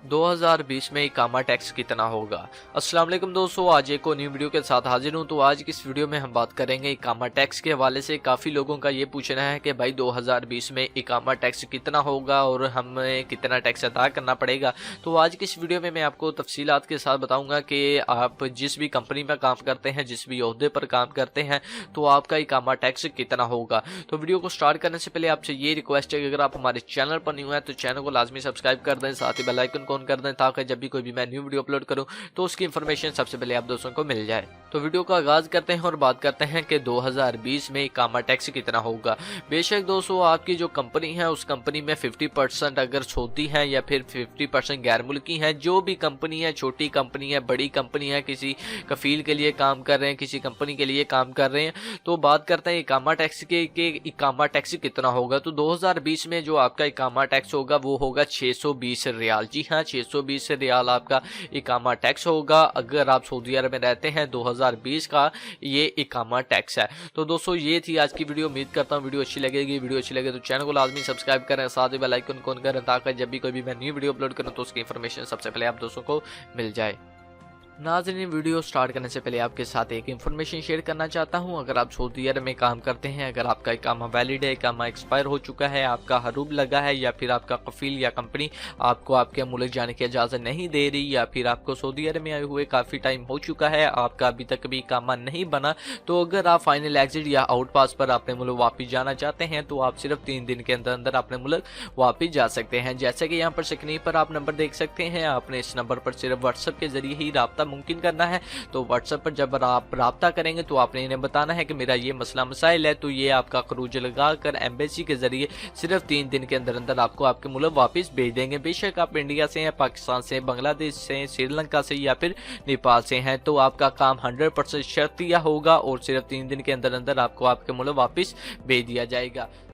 2020 में इकामा टैक्स कितना होगा। अस्सलाम वालेकुम दोस्तों, आज एक और न्यू वीडियो के साथ हाजिर हूं। तो आज की इस वीडियो में हम बात करेंगे इकामा टैक्स के हवाले से। काफ़ी लोगों का ये पूछना है कि भाई 2020 में इकामा टैक्स कितना होगा और हमें कितना टैक्स अदा करना पड़ेगा। तो आज की इस वीडियो में मैं आपको तफसीलात के साथ बताऊँगा कि आप जिस भी कंपनी में काम करते हैं, जिस भी ओहदे पर काम करते हैं, तो आपका इकामा टैक्स कितना होगा। तो वीडियो को स्टार्ट करने से पहले आपसे ये रिक्वेस्ट है कि अगर आप हमारे चैनल पर न्यू हैं तो चैनल को लाजमी सब्सक्राइब कर दें, साथ ही बेल आइकन ऑन कर दें ताकि जब भी कोई भी मैं न्यू वीडियो अपलोड करूं तो उसकी इन्फॉर्मेशन सबसे पहले आप दोस्तों को मिल जाए। तो वीडियो का आगाज करते हैं और बात करते हैं कि 2020 में इकामा टैक्स कितना होगा। बेशक दोस्तों, आपकी जो कंपनी है उस कंपनी में 50% अगर सऊदी है या फिर 50% गैर मुल्की है, जो भी कंपनी है, छोटी कंपनी है, बड़ी कंपनी है, किसी कफील के लिए काम कर रहे हैं, किसी कंपनी के लिए काम कर रहे हैं, तो बात करते हैं इकामा टैक्स के इकामा टैक्स कितना होगा। तो 2020 में जो आपका इकामा टैक्स होगा वो होगा 620 रियाल। जी हाँ, 620 रियाल आपका इकामा टैक्स होगा अगर आप सऊदी अरब में रहते हैं। 2020 का ये इकामा टैक्स है। तो दोस्तों, ये थी आज की वीडियो। उम्मीद करता हूँ वीडियो अच्छी लगेगी। वीडियो अच्छी लगे तो चैनल को लाजमी सब्सक्राइब करें, साथ ही बेल आइकन ऑन करें ताकि जब भी कोई भी मैं न्यू वीडियो अपलोड करूँ तो उसकी इन्फॉर्मेशन सबसे पहले आप दोस्तों को मिल जाए। नाज़रीन, वीडियो स्टार्ट करने से पहले आपके साथ एक इन्फॉर्मेशन शेयर करना चाहता हूं। अगर आप सऊदी अरब में काम करते हैं, अगर आपका इकामा वैलिड है, इकामा एक्सपायर हो चुका है, आपका हरूब लगा है, या फिर आपका कफील या कंपनी आपको आपके मुल्क जाने की इजाज़त नहीं दे रही, या फिर आपको सऊदी अरब में आए हुए काफ़ी टाइम हो चुका है, आपका अभी तक भी इकामा नहीं बना, तो अगर आप फाइनल एग्जिट या आउट पास पर अपने मुल्क वापस जाना चाहते हैं तो आप सिर्फ 3 दिन के अंदर अंदर अपने मुल्क वापस जा सकते हैं। जैसे कि यहाँ पर स्क्रीन पर आप नंबर देख सकते हैं, आपने इस नंबर पर सिर्फ व्हाट्सएप के जरिए ही राब्ता मुमकिन करना है। तो व्हाट्सएप पर जब आप राब्ता करेंगे तो आपने इन्हें बताना है कि मेरा ये मसला मसाइल है, तो ये आपका खरूज लगाकर एम्बेसी के जरिए सिर्फ 3 दिन के अंदर अंदर आपको आपके मुल्क वापस भेज देंगे। बेशक आप इंडिया से हैं, पाकिस्तान से, बांग्लादेश से, श्रीलंका से या फिर नेपाल से हैं, तो आपका काम 100% शर्तिया होगा और सिर्फ 3 दिन के अंदर अंदर आपको आपके मुल्क वापस भेज दिया जाएगा।